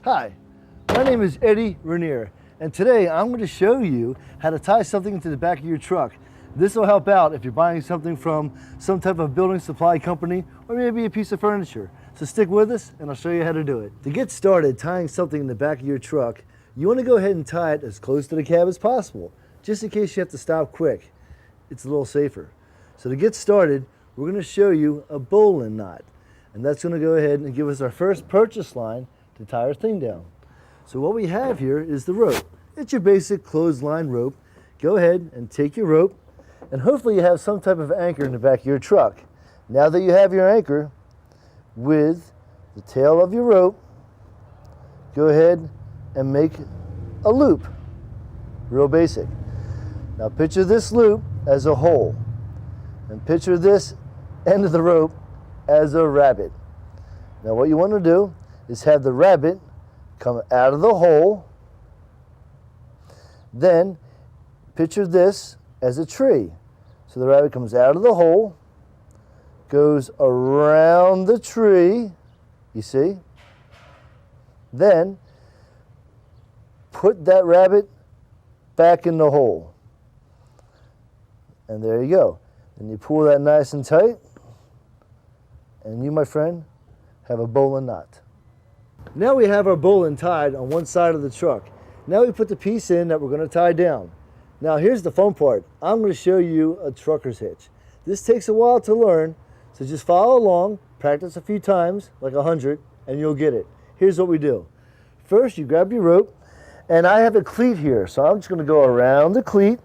Hi, my name is Eddie Rainier, and today I'm going to show you how to tie something into the back of your truck. This will help out if you're buying something from some type of building supply company or maybe a piece of furniture. So stick with us and I'll show you how to do it. To get started tying something in the back of your truck, you want to go ahead and tie it as close to the cab as possible, just in case you have to stop quick. It's a little safer. So to get started, we're going to show you a bowline knot, and that's going to go ahead and give us our first purchase line to tie our thing down. So what we have here is the rope. It's your basic clothesline rope. Go ahead and take your rope, and hopefully you have some type of anchor in the back of your truck. Now that you have your anchor, with the tail of your rope, go ahead and make a loop. Real basic. Now picture this loop as a hole, and picture this end of the rope as a rabbit. Now what you want to do is have the rabbit come out of the hole. Then picture this as a tree. So the rabbit comes out of the hole, goes around the tree, you see? Then put that rabbit back in the hole. And there you go. Then you pull that nice and tight, and you, my friend, have a bowline knot. Now we have our bowline tied on one side of the truck. Now we put the piece in that we're going to tie down. Now here's the fun part. I'm going to show you a trucker's hitch. This takes a while to learn, so just follow along, practice a few times, like 100, and you'll get it. Here's what we do. First, you grab your rope, and I have a cleat here, so I'm just going to go around the cleat,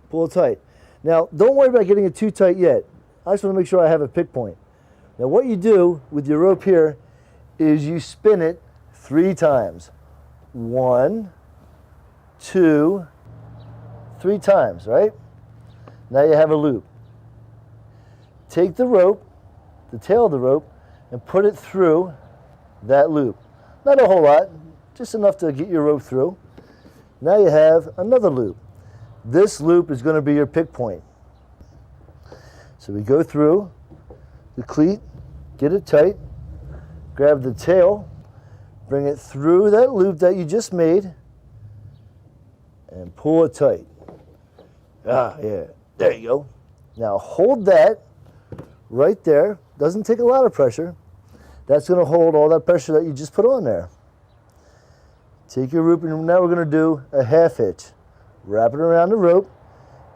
pull it tight. Now, don't worry about getting it too tight yet. I just want to make sure I have a pick point. Now, what you do with your rope here is you spin it 3 times. 1, 2, 3 times, right? Now you have a loop. Take the rope, the tail of the rope, and put it through that loop. Not a whole lot, just enough to get your rope through. Now you have another loop. This loop is going to be your pick point. So we go through the cleat, get it tight, grab the tail, bring it through that loop that you just made, and pull it tight. Ah, yeah, there you go. Now hold that right there. Doesn't take a lot of pressure. That's going to hold all that pressure that you just put on there. Take your rope, and now we're going to do a half hitch. Wrap it around the rope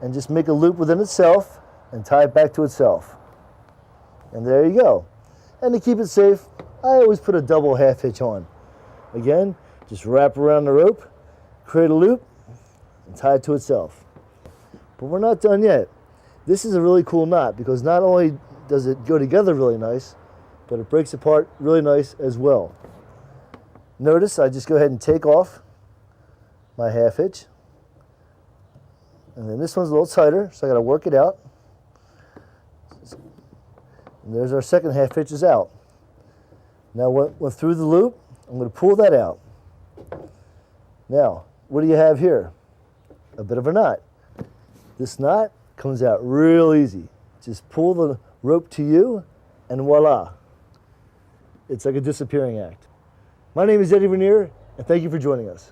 and just make a loop within itself and tie it back to itself. And there you go. And to keep it safe, I always put a double half hitch on. Again, just wrap around the rope, create a loop, and tie it to itself. But we're not done yet. This is a really cool knot because not only does it go together really nice, but it breaks apart really nice as well. Notice I just go ahead and take off my half hitch. And then this one's a little tighter, so I got to work it out. And there's our second half hitch is out. Now went through the loop, I'm going to pull that out. Now, what do you have here? A bit of a knot. This knot comes out real easy. Just pull the rope to you, and voila. It's like a disappearing act. My name is Eddie Rainier, and thank you for joining us.